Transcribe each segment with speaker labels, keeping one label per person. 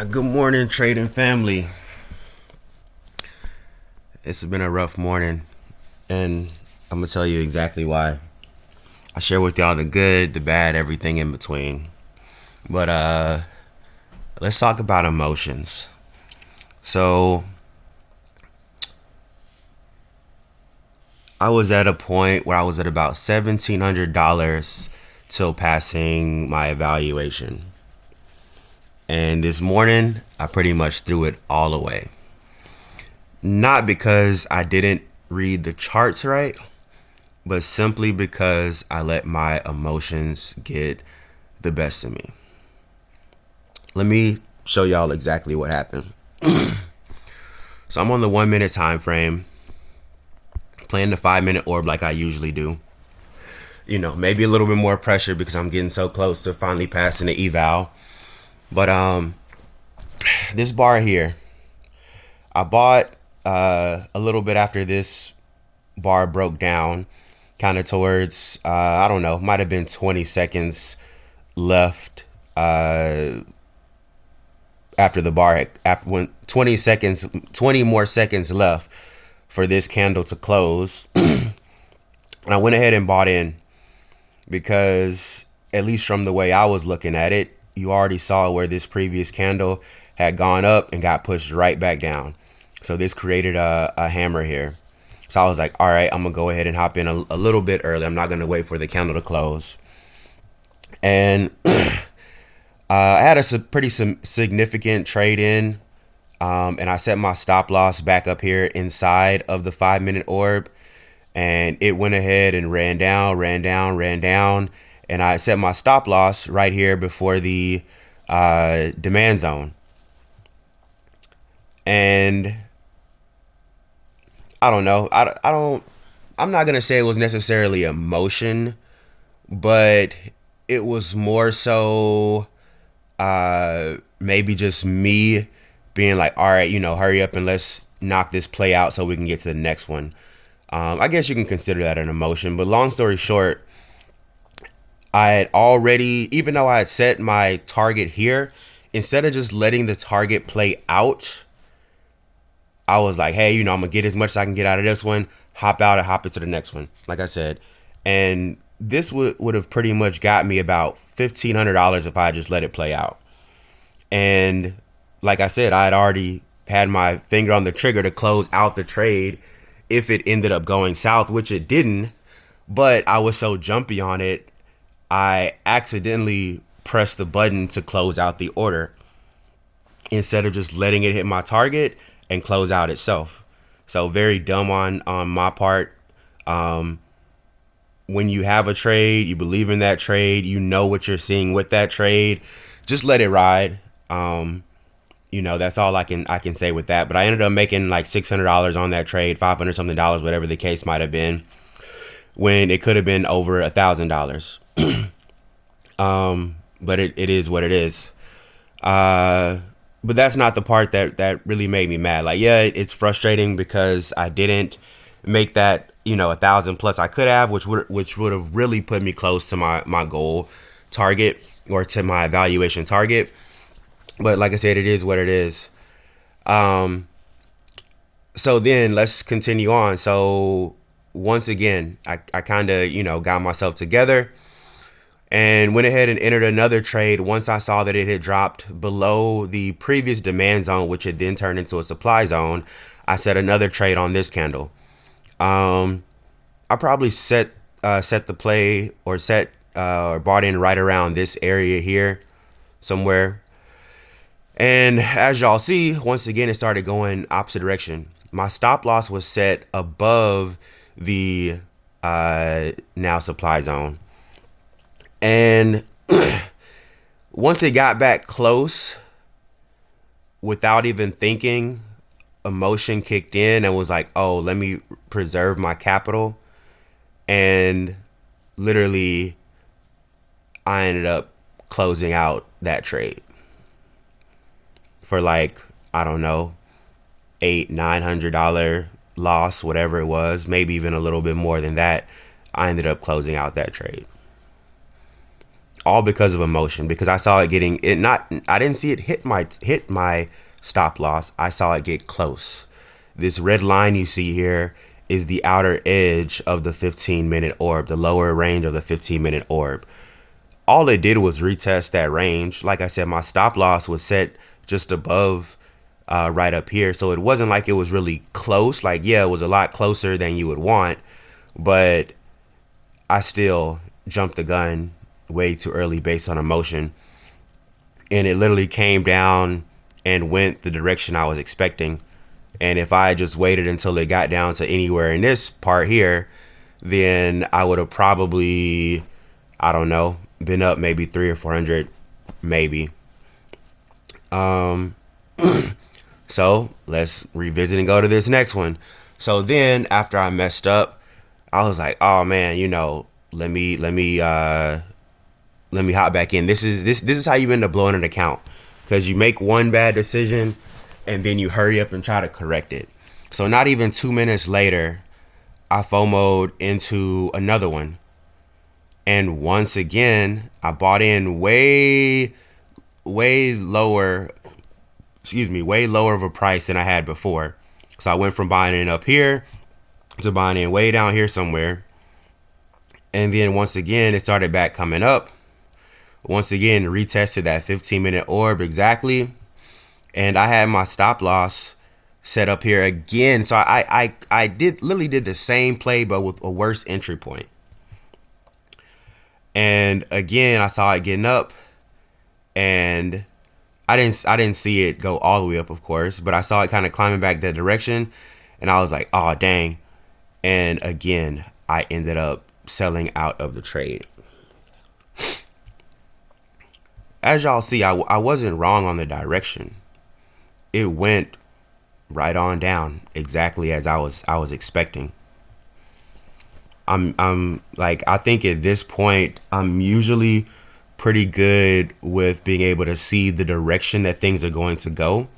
Speaker 1: Good morning, trading family. It's been a rough morning, and I'm gonna tell you exactly why. I share with y'all the good, the bad, everything in between. But let's talk about emotions. So I was at a point where I was at about $1,700 till passing my evaluation, and this morning I pretty much threw it all away. Not because I didn't read the charts right, but simply because I let my emotions get the best of me. Let me show y'all exactly what happened. So I'm on the 1 minute time frame, playing the 5 minute orb like I usually do. Maybe a little bit more pressure because I'm getting so close to finally passing the eval. But this bar here, I bought a little bit after this bar broke down, kind of towards I don't know, might have been 20 seconds left after the bar after when 20 more seconds left for this candle to close. And I went ahead and bought in because, at least from the way I was looking at it, you already saw where this previous candle had gone up and got pushed right back down. So this created a hammer here. So I was like, all right, I'm gonna go ahead and hop in a little bit early. I'm not gonna wait for the candle to close. And I had a pretty significant trade in, and I set my stop loss back up here inside of the 5 minute orb, and it went ahead and ran down, and I set my stop loss right here before the demand zone. And I don't know. I'm not gonna say it was necessarily emotion, but it was more so maybe just me being like, all right, hurry up and let's knock this play out so we can get to the next one. I guess you can consider that an emotion, but long story short, I had already, even though I had set my target here, instead of just letting the target play out, I was like, hey, I'm gonna get as much as I can get out of this one, hop out and hop into the next one, like I said. And this would have pretty much got me about $1,500 if I just let it play out. And like I said, I had already had my finger on the trigger to close out the trade if it ended up going south, which it didn't. But I was so jumpy on it, I accidentally pressed the button to close out the order instead of just letting it hit my target and close out itself. So very dumb on my part. When you have a trade, you believe in that trade, you know what you're seeing with that trade, just let it ride. That's all I can say with that. But I ended up making like $600 on that trade, 500 something dollars, whatever the case might have been, when it could have been over $1,000. But it is what it is. But that's not the part that really made me mad. Like, yeah, it's frustrating because I didn't make that 1,000 plus I could have, which would have really put me close to my goal target or to my evaluation target. But like I said, it is what it is. So then let's continue on. So once again, I kind of got myself together and went ahead and entered another trade once I saw that it had dropped below the previous demand zone, which had then turned into a supply zone. I set another trade on this candle. I probably set the play or bought in right around this area here somewhere. And as y'all see, once again, it started going opposite direction. My stop loss was set above the now supply zone. And once it got back close, without even thinking, emotion kicked in and was like, oh, let me preserve my capital. And literally, I ended up closing out that trade for like, I don't know, $800-900 loss, whatever it was, maybe even a little bit more than that. I ended up closing out that trade. all because of emotion. Because I saw it getting it not. I didn't see it hit my stop loss. I saw it get close. This red line you see here is the outer edge of the 15-minute orb, the lower range of the 15-minute orb. All it did was retest that range. Like I said, my stop loss was set just above, right up here. So it wasn't like it was really close. Like, yeah, it was a lot closer than you would want, but I still jumped the gun way too early based on emotion. And it literally came down and went the direction I was expecting. And if I had just waited until it got down to anywhere in this part here, then I would have probably, I don't know, been up maybe 300 or 400, maybe. So let's revisit and go to this next one. So then after I messed up, I was like, oh man, let me hop back in. This is how you end up blowing an account, because you make one bad decision and then you hurry up and try to correct it. So not even 2 minutes later, I FOMO'd into another one. And once again, I bought in way lower, way lower of a price than I had before. So I went from buying it up here to buying it way down here somewhere. And then once again, it started back coming up. Once again, retested that 15-minute orb exactly. And I had my stop loss set up here again. So I did literally did the same play, but with a worse entry point. And again, I saw it getting up, and I didn't see it go all the way up, of course, but I saw it kind of climbing back that direction, and I was like, oh dang. And again, I ended up selling out of the trade. As y'all see, I wasn't wrong on the direction. It went right on down exactly as I was expecting. I'm like, I think at this point I'm usually pretty good with being able to see the direction that things are going to go.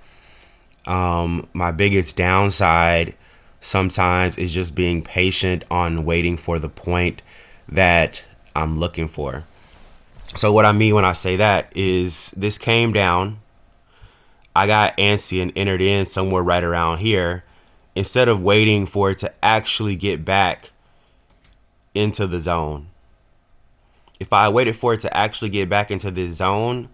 Speaker 1: My biggest downside sometimes is just being patient on waiting for the point that I'm looking for. So what I mean when I say that is, this came down, I got antsy and entered in somewhere right around here, instead of waiting for it to actually get back into the zone. If I waited for it to actually get back into this zone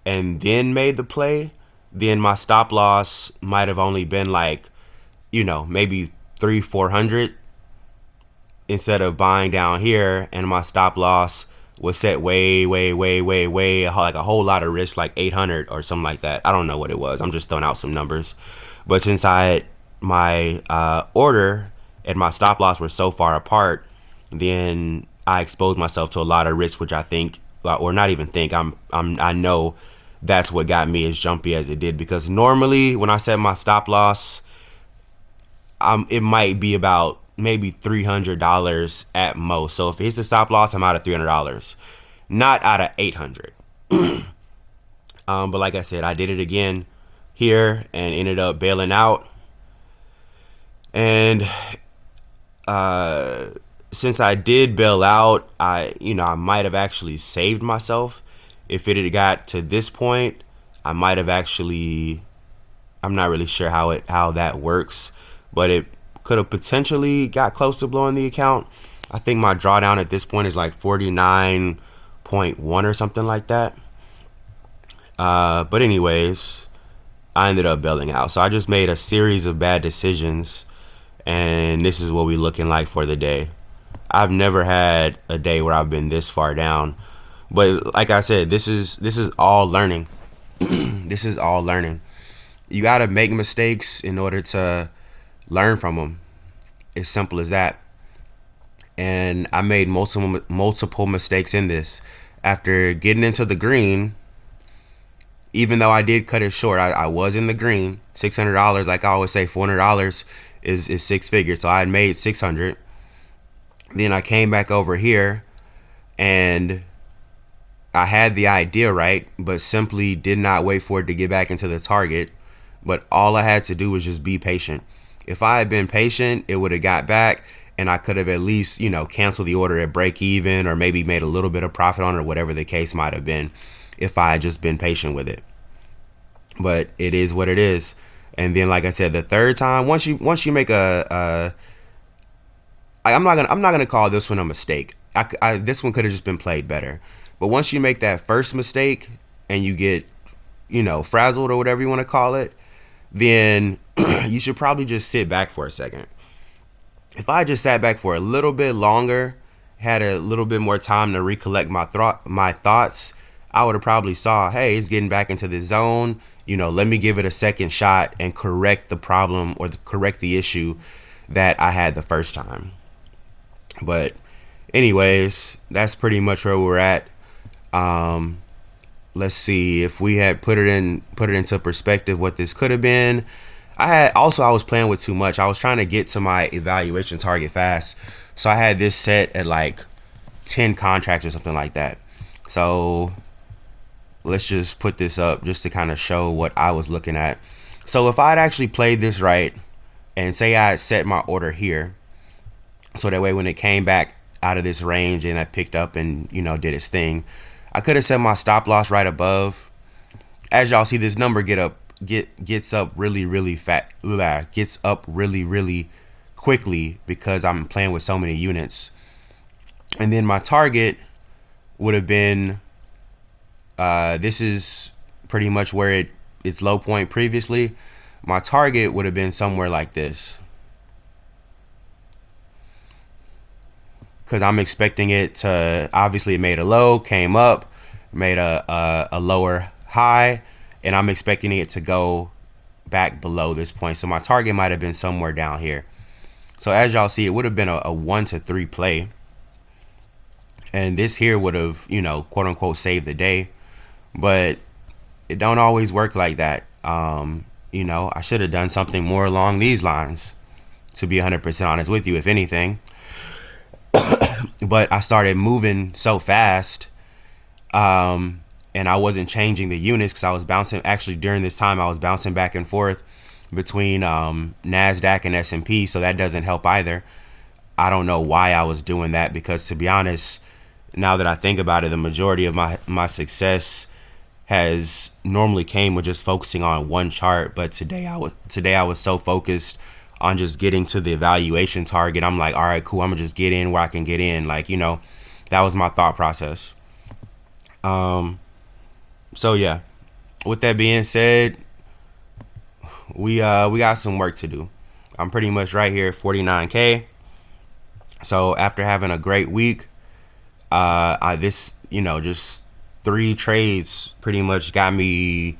Speaker 1: and then made the play, then my stop loss might have only been like, maybe 300-400, instead of buying down here, and my stop loss was set way, like a whole lot of risk, like 800 or something like that. I don't know what it was. I'm just throwing out some numbers. But since my order and my stop loss were so far apart, then I exposed myself to a lot of risk, which I think, or not even think, I know that's what got me as jumpy as it did. Because normally when I set my stop loss, it might be about maybe $300 at most. So if it hits the stop loss, I'm out of $300, not out of 800. But like I said, I did it again here and ended up bailing out. And since I did bail out, I might have actually saved myself. If it had got to this point, I might have actually, I'm not really sure how that works, but it could have potentially got close to blowing the account. I think my drawdown at this point is like 49.1 or something like that. But anyways, I ended up bailing out. So I just made a series of bad decisions, and this is what we're looking like for the day. I've never had a day where I've been this far down. But like I said, this is all learning. This is all learning. You got to make mistakes in order to learn from them. It's simple as that. And I made multiple mistakes in this. After getting into the green, even though I did cut it short, I was in the green. $600, like I always say, $400 is six figures. So I had made 600. Then I came back over here and I had the idea right, but simply did not wait for it to get back into the target. But all I had to do was just be patient. If I had been patient, it would have got back and I could have at least, canceled the order at break even, or maybe made a little bit of profit on it, or whatever the case might have been, if I had just been patient with it. But it is what it is. And then, like I said, the third time, once you make I'm not gonna call this one a mistake. This one could have just been played better. But once you make that first mistake and you get, frazzled or whatever you want to call it, then you should probably just sit back for a second. If I just sat back for a little bit longer, had a little bit more time to recollect my thoughts, I would have probably saw, hey, it's getting back into the zone. Let me give it a second shot and correct the problem, or correct the issue that I had the first time. But anyways, that's pretty much where we're at. Let's see if we had put it into perspective what this could have been. I was playing with too much. I was trying to get to my evaluation target fast, so I had this set at like 10 contracts or something like that. So let's just put this up just to kind of show what I was looking at. So if I'd actually played this right, and say I had set my order here, so that way when it came back out of this range and I picked up and did its thing, I could have set my stop loss right above. As y'all see, this number gets up really quickly because I'm playing with so many units. And then my target would have been, this is pretty much where its low point previously. My target would have been somewhere like this, because I'm expecting it to, obviously it made a low, came up, made a lower high, and I'm expecting it to go back below this point. So my target might have been somewhere down here. So as y'all see, it would have been a 1 to 3 play, and this here would have, quote unquote, saved the day. But it don't always work like that. I should have done something more along these lines, to be 100% honest with you, if anything. But I started moving so fast, and I wasn't changing the units, because I was bouncing. Actually, during this time, I was bouncing back and forth between NASDAQ and S&P, so that doesn't help either. I don't know why I was doing that, because to be honest, now that I think about it, the majority of my success has normally came with just focusing on one chart. But today I was so focused on just getting to the evaluation target. I'm like, all right, cool, I'm gonna just get in where I can get in. Like, that was my thought process. So yeah, with that being said, we got some work to do. I'm pretty much right here at 49K. So after having a great week, just 3 trades pretty much got me,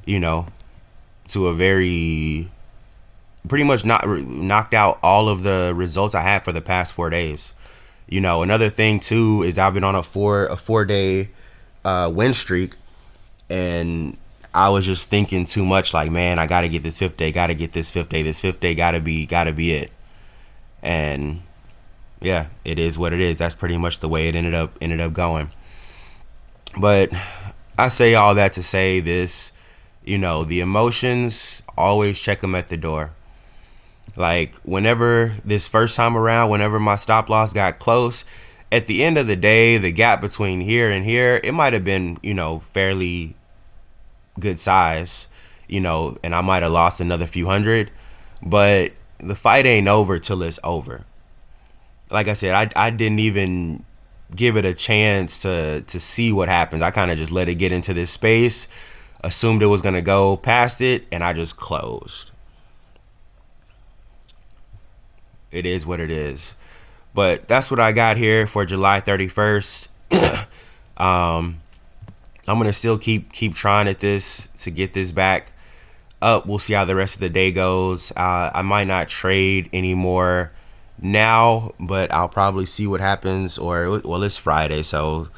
Speaker 1: to a very, pretty much knocked out all of the results I had for the past 4 days. Another thing too is I've been on a 4-day win streak, and I was just thinking too much, like, man, I gotta get this 5th day, this 5th day gotta be it. And yeah, it is what it is. That's pretty much the way it ended up going. But I say all that to say this, the emotions, always check them at the door. Like, whenever this first time around, whenever my stop loss got close, at the end of the day, the gap between here and here, it might have been, fairly good size, and I might have lost another few hundred, but the fight ain't over till it's over. Like I said, I didn't even give it a chance to see what happens. I kind of just let it get into this space, assumed it was going to go past it, and I just closed. It is what it is. But that's what I got here for July 31st. I'm going to still keep trying at this to get this back up. We'll see how the rest of the day goes. I might not trade anymore now, but I'll probably see what happens. Well, it's Friday, so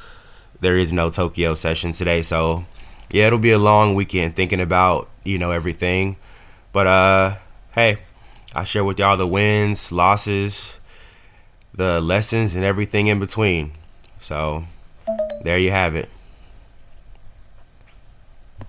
Speaker 1: there is no Tokyo session today. So yeah, it'll be a long weekend thinking about, everything. But hey, I share with y'all the wins, losses, the lessons, and everything in between. So there you have it.